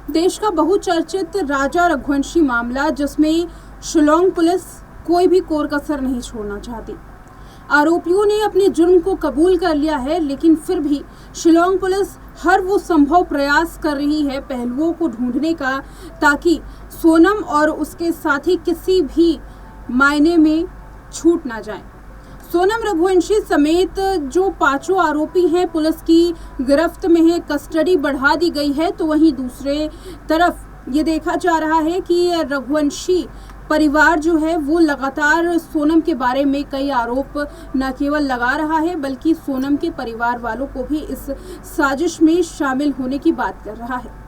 देश का बहुचर्चित राजा रघुवंशी मामला, जिसमें शिलोंग पुलिस कोई भी कोर कसर नहीं छोड़ना चाहती। आरोपियों ने अपने जुर्म को कबूल कर लिया है, लेकिन फिर भी शिलोंग पुलिस हर वो संभव प्रयास कर रही है पहलुओं को ढूंढने का, ताकि सोनम और उसके साथी किसी भी मायने में छूट ना जाएं। सोनम रघुवंशी समेत जो 5 आरोपी हैं पुलिस की गिरफ्त में है, कस्टडी बढ़ा दी गई है। तो वहीं दूसरे तरफ ये देखा जा रहा है कि रघुवंशी परिवार जो है वो लगातार सोनम के बारे में कई आरोप न केवल लगा रहा है, बल्कि सोनम के परिवार वालों को भी इस साजिश में शामिल होने की बात कर रहा है।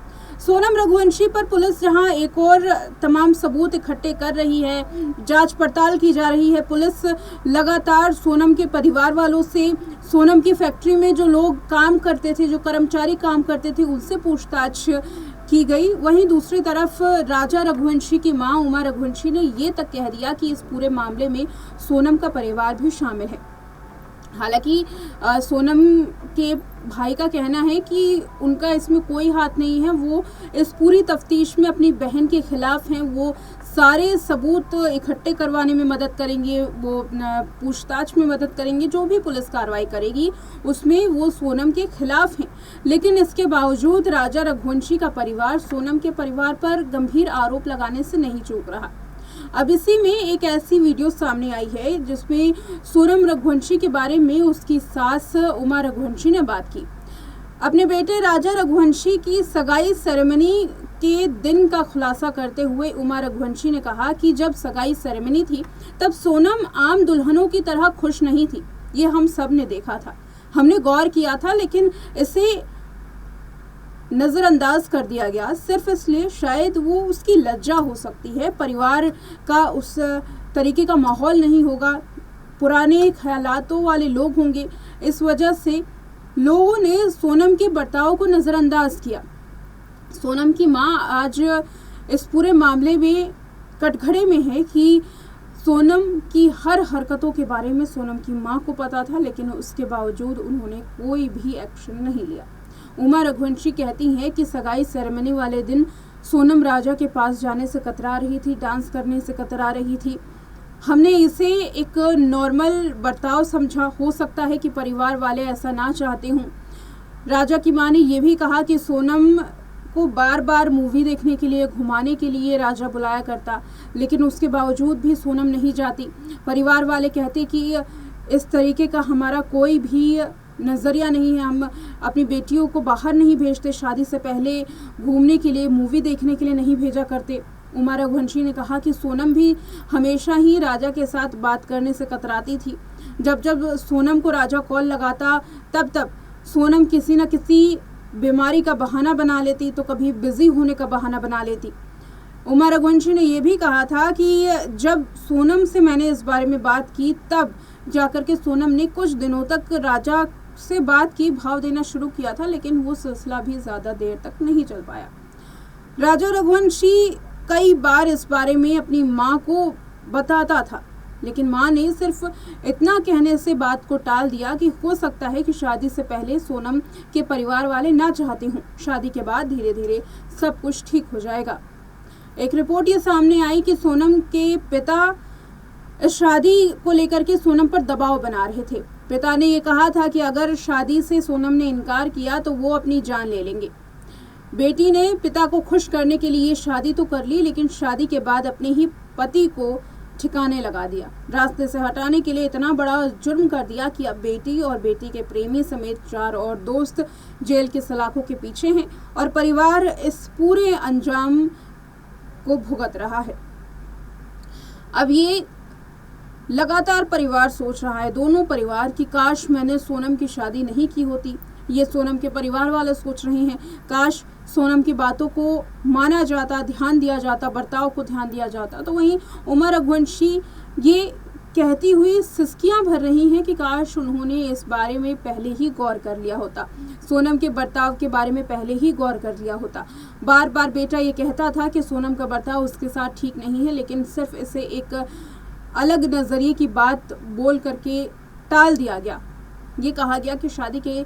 सोनम रघुवंशी पर पुलिस जहां एक और तमाम सबूत इकट्ठे कर रही है, जांच पड़ताल की जा रही है। पुलिस लगातार सोनम के परिवार वालों से, सोनम की फैक्ट्री में जो लोग काम करते थे, जो कर्मचारी काम करते थे, उनसे पूछताछ की गई। वहीं दूसरी तरफ राजा रघुवंशी की मां उमा रघुवंशी ने ये तक कह दिया कि इस पूरे मामले में सोनम का परिवार भी शामिल है। हालांकि सोनम के भाई का कहना है कि उनका इसमें कोई हाथ नहीं है, वो इस पूरी तफ्तीश में अपनी बहन के खिलाफ हैं, वो सारे सबूत इकट्ठे करवाने में मदद करेंगे, वो पूछताछ में मदद करेंगे, जो भी पुलिस कार्रवाई करेगी उसमें वो सोनम के खिलाफ हैं। लेकिन इसके बावजूद राजा रघुवंशी का परिवार सोनम के परिवार पर गंभीर आरोप लगाने से नहीं चूक रहा। अब इसी में एक ऐसी वीडियो सामने आई है जिसमें सोनम रघुवंशी के बारे में उसकी सास उमा रघुवंशी ने बात की। अपने बेटे राजा रघुवंशी की सगाई सेरेमनी के दिन का खुलासा करते हुए उमा रघुवंशी ने कहा कि जब सगाई सेरेमनी थी तब सोनम आम दुल्हनों की तरह खुश नहीं थी। ये हम सब ने देखा था, हमने गौर किया था, लेकिन इसे नज़रअंदाज कर दिया गया, सिर्फ इसलिए शायद वो उसकी लज्जा हो सकती है, परिवार का उस तरीके का माहौल नहीं होगा, पुराने ख्यालातों वाले लोग होंगे, इस वजह से लोगों ने सोनम के बर्ताव को नज़रअंदाज किया। सोनम की मां आज इस पूरे मामले में कटघरे में है कि सोनम की हर हरकतों के बारे में सोनम की मां को पता था, लेकिन उसके बावजूद उन्होंने कोई भी एक्शन नहीं लिया। उमा रघुवंशी कहती हैं कि सगाई सेरेमनी वाले दिन सोनम राजा के पास जाने से कतरा रही थी, डांस करने से कतरा रही थी। हमने इसे एक नॉर्मल बर्ताव समझा, हो सकता है कि परिवार वाले ऐसा ना चाहते हों। राजा की मां ने यह भी कहा कि सोनम को बार बार मूवी देखने के लिए, घुमाने के लिए राजा बुलाया करता, लेकिन उसके बावजूद भी सोनम नहीं जाती। परिवार वाले कहते कि इस तरीके का हमारा कोई भी नज़रिया नहीं है, हम अपनी बेटियों को बाहर नहीं भेजते, शादी से पहले घूमने के लिए, मूवी देखने के लिए नहीं भेजा करते। उमा रघुवंशी ने कहा कि सोनम भी हमेशा ही राजा के साथ बात करने से कतराती थी। जब जब सोनम को राजा कॉल लगाता तब सोनम किसी न किसी बीमारी का बहाना बना लेती, तो कभी बिजी होने का बहाना बना लेती। उमा रघुवंशी ने यह भी कहा था कि जब सोनम से मैंने इस बारे में बात की तब जाकर के सोनम ने कुछ दिनों तक राजा से बात की, भाव देना शुरू किया था, लेकिन वो सिलसिला भी ज़्यादा देर तक नहीं चल पाया। राजा रघुवंशी कई बार इस बारे में अपनी माँ को बताता था, लेकिन माँ ने सिर्फ इतना कहने से बात को टाल दिया कि हो सकता है कि शादी से पहले सोनम के परिवार वाले ना चाहते हों, शादी के बाद धीरे धीरे सब कुछ ठीक हो जाएगा। एक रिपोर्ट ये सामने आई कि सोनम के पिता इस शादी को लेकर के सोनम पर दबाव बना रहे थे। पिता ने ये कहा था कि अगर शादी से सोनम ने इनकार किया तो वो अपनी जान ले लेंगे। बेटी ने पिता को खुश करने के लिए शादी तो कर ली, लेकिन शादी के बाद अपने ही पति को ठिकाने लगा दिया, रास्ते से हटाने के लिए इतना बड़ा जुर्म कर दिया कि अब बेटी और बेटी के प्रेमी समेत 4 और दोस्त जेल के सलाखों के पीछे हैं और परिवार इस पूरे अंजाम को भुगत रहा है। अब ये लगातार परिवार सोच रहा है, दोनों परिवार, कि काश मैंने सोनम की शादी नहीं की होती। ये सोनम के परिवार वाले सोच रहे हैं, काश सोनम की बातों को माना जाता, ध्यान दिया जाता, बर्ताव को ध्यान दिया जाता। तो वहीं उमा रघुवंशी ये कहती हुई सिसकियां भर रही हैं कि काश उन्होंने इस बारे में पहले ही गौर कर लिया होता, सोनम के बर्ताव के बारे में पहले ही गौर कर लिया होता। बार बार बेटा ये कहता था कि सोनम का बर्ताव उसके साथ ठीक नहीं है, लेकिन सिर्फ इसे एक अलग नज़रिए की बात बोल करके टाल दिया गया। ये कहा गया कि शादी के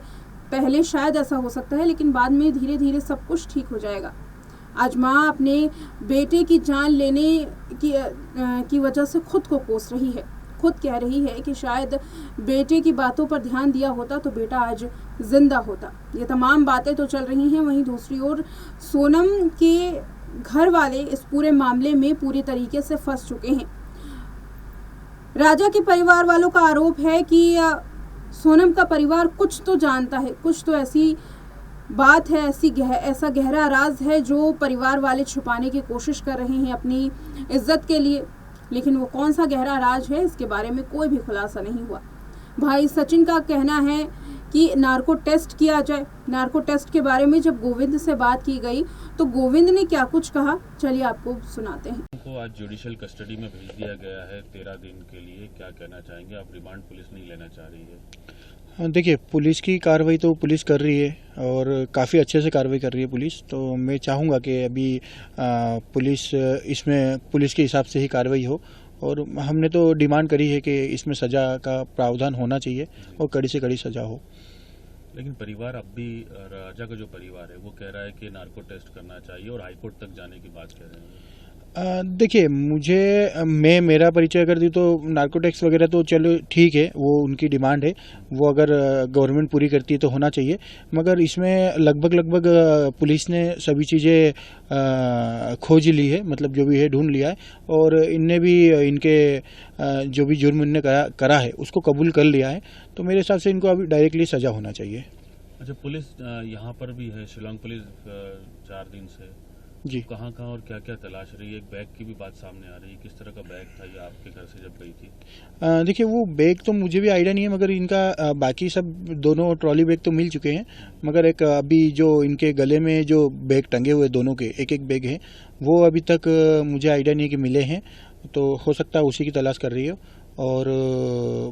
पहले शायद ऐसा हो सकता है, लेकिन बाद में धीरे धीरे सब कुछ ठीक हो जाएगा। आज माँ अपने बेटे की जान लेने की वजह से खुद को कोस रही है। खुद कह रही है कि शायद बेटे की बातों पर ध्यान दिया होता तो बेटा आज जिंदा होता। ये तमाम बातें तो चल रही हैं। वहीं दूसरी ओर सोनम के घर वाले इस पूरे मामले में पूरी तरीके से फंस चुके हैं। राजा के परिवार वालों का आरोप है कि सोनम का परिवार कुछ तो जानता है, कुछ तो ऐसी बात है, ऐसा गहरा राज है जो परिवार वाले छुपाने की कोशिश कर रहे हैं अपनी इज्जत के लिए। लेकिन वो कौन सा गहरा राज है, इसके बारे में कोई भी खुलासा नहीं हुआ। भाई सचिन का कहना है कि नार्को टेस्ट किया जाए। नार्को टेस्ट के बारे में जब गोविंद से बात की गई तो गोविंद ने क्या कुछ कहा, चलिए आपको सुनाते हैं। उनको आज जुडिशियल कस्टडी में भेज दिया गया है 13 दिन के लिए, क्या कहना चाहेंगे आप? रिमांड पुलिस नहीं लेना चाह रही है। देखिए, पुलिस की कार्रवाई तो पुलिस कर रही है और काफ़ी अच्छे से कार्रवाई कर रही है पुलिस। तो मैं चाहूँगा कि अभी पुलिस के हिसाब से ही कार्रवाई हो। और हमने तो डिमांड करी है कि इसमें सज़ा का प्रावधान होना चाहिए और कड़ी से कड़ी सज़ा हो। लेकिन परिवार अब भी, राजा का जो परिवार है वो कह रहा है कि नार्को टेस्ट करना चाहिए और हाईकोर्ट तक जाने की बात कह रहे हैं। देखिए, मैं मेरा परिचय कर दी तो नार्को टैक्स वगैरह तो चलो ठीक है, वो उनकी डिमांड है, वो अगर गवर्नमेंट पूरी करती है तो होना चाहिए। मगर इसमें लगभग पुलिस ने सभी चीज़ें खोज ली है, मतलब जो भी है ढूंढ लिया है। और इनने भी इनके जो भी जुर्म इनने करा है उसको कबूल कर लिया है। तो मेरे हिसाब से इनको अभी डायरेक्टली सज़ा होना चाहिए। अच्छा, पुलिस यहाँ पर भी है, शिलोंग पुलिस 4 दिन से जी। कहाँ और क्या क्या तलाश रही है? एक बैग की भी बात सामने आ रही है, किस तरह का बैग था ये आपके घर से जब गई थी? देखिए, वो बैग तो मुझे भी आइडिया नहीं है, मगर इनका बाकी सब दोनों ट्रॉली बैग तो मिल चुके हैं। मगर एक अभी जो इनके गले में जो बैग टंगे हुए दोनों के एक बैग है, वो अभी तक मुझे आइडिया नहीं है कि मिले हैं। तो हो सकता है उसी की तलाश कर रही हो। और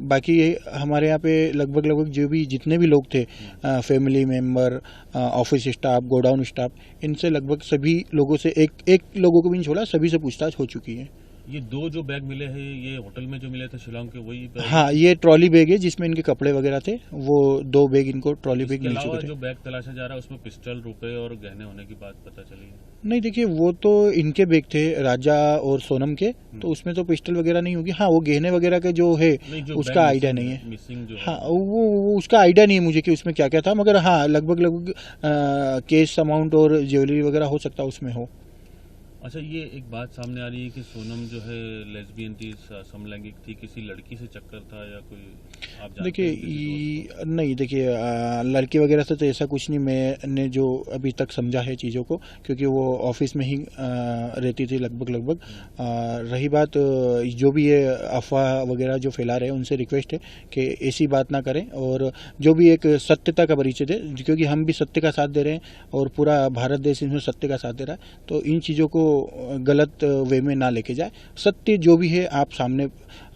बाकी हमारे यहाँ पे लगभग जितने भी लोग थे, family member, office staff, godown staff, इनसे लगभग सभी लोगों से एक लोगों को भी नहीं छोड़ा, सभी से पूछताछ हो चुकी है। ये 2 जो बैग मिले हैं, ये होटल में जो मिले थे शिलोंग के, वही बैग? हाँ, ये ट्रॉली बैग है जिसमें इनके कपड़े वगैरह थे। वो 2 बैग इनको ट्रॉली बैग मिल चुके थे। जो बैग तलाशा जा रहा है उसमें पिस्टल, रुपए और गहने होने की बात पता चली है? नहीं, देखिए, वो तो इनके बैग थे, राजा और सोनम के, तो उसमें तो पिस्टल वगैरह नहीं होगी। हाँ, वो गहने वगैरह के जो है उसका आइडिया नहीं है। मिसिंग जो हाँ, वो उसका आइडिया नहीं है मुझे कि उसमें क्या क्या था। मगर हाँ, लगभग कैश अमाउंट और ज्वेलरी वगैरह हो सकता है उसमें हो। अच्छा, ये एक बात सामने आ रही है कि सोनम जो है लेस्बियन थी, समलैंगिक थी, किसी लड़की से चक्कर था या कोई, आप जानते हैं? देखिए, लड़की वगैरह से तो ऐसा कुछ नहीं, मैंने जो अभी तक समझा है चीज़ों को, क्योंकि वो ऑफिस में ही रहती थी लगभग। रही बात जो भी ये अफवाह वगैरह जो फैला रहे हैं, उनसे रिक्वेस्ट है कि ऐसी बात ना करें और जो भी एक सत्यता का परिचय दे, क्योंकि हम भी सत्य का साथ दे रहे हैं और पूरा भारत देश इसमें सत्य का साथ दे रहा है। तो इन चीज़ों को गलत वे में ना लेके जाए, सत्य जो भी है आप सामने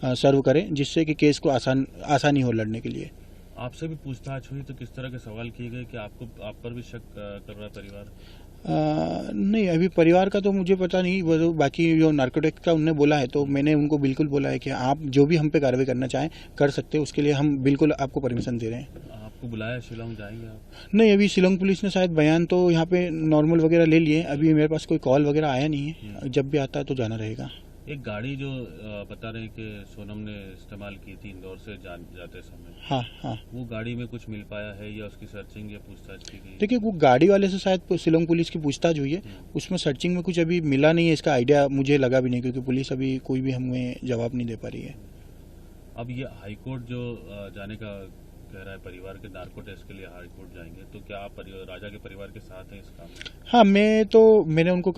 सर्व करें, जिससे कि केस को आसानी हो लड़ने के लिए। आपसे भी पूछताछ हुई तो किस तरह के सवाल किए गए कि आप पर भी शक कर रहा है परिवार? नहीं, अभी परिवार का तो मुझे पता नहीं। वो बाकी जो नार्कोटिक्स का उन्होंने बोला है, तो मैंने उनको बिल्कुल बोला है कि आप जो भी हम पे कार्रवाई करना चाहें कर सकते हैं, उसके लिए हम बिल्कुल आपको परमिशन दे रहे हैं। आपको बुलाया, शिलोंग जाएंगे आप? नहीं, अभी शिलोंग पुलिस ने शायद बयान तो यहाँ पे नॉर्मल वगैरह ले लिए। अभी मेरे पास कोई कॉल वगैरह आया नहीं है, जब भी आता है तो जाना रहेगा। एक गाड़ी जो बता रहे हैं कि सोनम ने इस्तेमाल की थी इंदौर से जाते समय, हाँ, वो गाड़ी में कुछ मिल पाया है या उसकी सर्चिंग या पूछताछ की गई? देखिए, वो गाड़ी वाले से शायद शिलोंग पुलिस की पूछताछ हुई है, उसमें सर्चिंग में कुछ अभी मिला नहीं है। इसका आइडिया मुझे लगा भी नहीं, क्योंकि पुलिस अभी कोई भी हमें जवाब नहीं दे पा रही है। अब ये हाईकोर्ट जो जाने का कह रहा है परिवार के, नार्को टेस्ट के लिए हाईकोर्ट जाएंगे, तो क्या आप राजा के परिवार के साथ हैं इस काम में? हाँ, मैंने उनको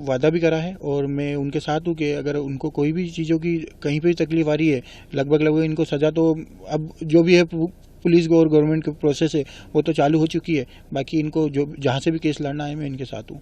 वादा भी करा है और मैं उनके साथ हूँ कि अगर उनको कोई भी चीज़ों की कहीं पर तकलीफ आ रही है, लगभग इनको सज़ा तो अब जो भी है पुलिस और गवर्नमेंट की प्रोसेस है वो तो चालू हो चुकी है। बाकी इनको जो जहाँ से भी केस लड़ना है, मैं इनके साथ हूँ।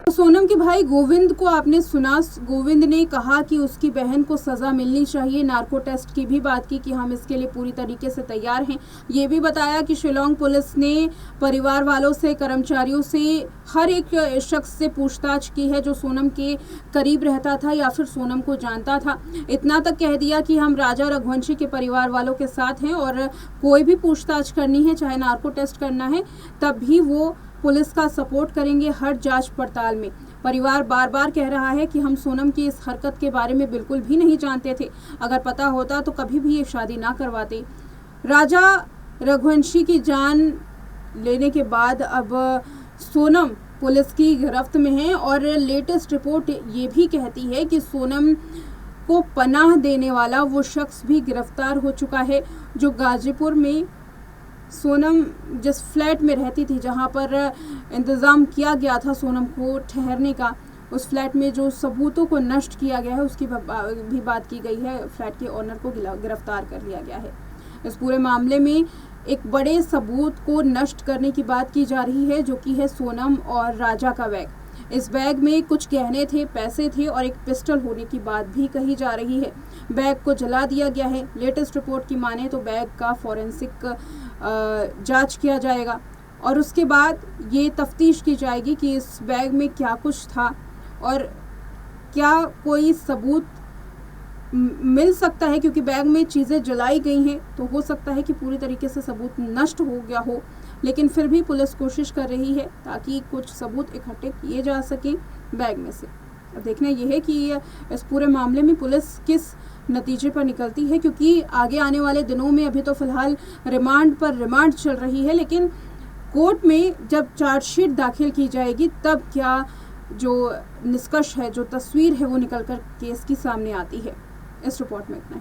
सोनम के भाई गोविंद को आपने सुना। गोविंद ने कहा कि उसकी बहन को सजा मिलनी चाहिए। नार्को टेस्ट की भी बात की कि हम इसके लिए पूरी तरीके से तैयार हैं। ये भी बताया कि शिलोंग पुलिस ने परिवार वालों से, कर्मचारियों से, हर एक शख्स से पूछताछ की है जो सोनम के करीब रहता था या फिर सोनम को जानता था। इतना तक कह दिया कि हम राजा रघुवंशी के परिवार वालों के साथ हैं और कोई भी पूछताछ करनी है, चाहे नार्को टेस्ट करना है, तब भी वो पुलिस का सपोर्ट करेंगे हर जांच पड़ताल में। परिवार बार बार कह रहा है कि हम सोनम की इस हरकत के बारे में बिल्कुल भी नहीं जानते थे, अगर पता होता तो कभी भी ये शादी ना करवाते। राजा रघुवंशी की जान लेने के बाद अब सोनम पुलिस की गिरफ्त में है और लेटेस्ट रिपोर्ट ये भी कहती है कि सोनम को पनाह देने वाला वो शख्स भी गिरफ्तार हो चुका है, जो गाजीपुर में सोनम जिस फ्लैट में रहती थी, जहां पर इंतज़ाम किया गया था सोनम को ठहरने का, उस फ्लैट में जो सबूतों को नष्ट किया गया है उसकी भी बात की गई है। फ्लैट के ओनर को गिरफ्तार कर लिया गया है। इस पूरे मामले में एक बड़े सबूत को नष्ट करने की बात की जा रही है, जो कि है सोनम और राजा का बैग। इस बैग में कुछ गहने थे, पैसे थे और एक पिस्टल होने की बात भी कही जा रही है। बैग को जला दिया गया है। लेटेस्ट रिपोर्ट की माने तो बैग का फॉरेंसिक जांच किया जाएगा और उसके बाद ये तफ्तीश की जाएगी कि इस बैग में क्या कुछ था और क्या कोई सबूत मिल सकता है, क्योंकि बैग में चीज़ें जलाई गई हैं तो हो सकता है कि पूरी तरीके से सबूत नष्ट हो गया हो, लेकिन फिर भी पुलिस कोशिश कर रही है ताकि कुछ सबूत इकट्ठे किए जा सकें बैग में से। अब देखना यह है कि इस पूरे मामले में पुलिस किस नतीजे पर निकलती है, क्योंकि आगे आने वाले दिनों में अभी तो फिलहाल रिमांड पर रिमांड चल रही है, लेकिन कोर्ट में जब चार्जशीट दाखिल की जाएगी तब क्या जो निष्कर्ष है, जो तस्वीर है वो निकलकर केस की सामने आती है। इस रिपोर्ट में इतना ही।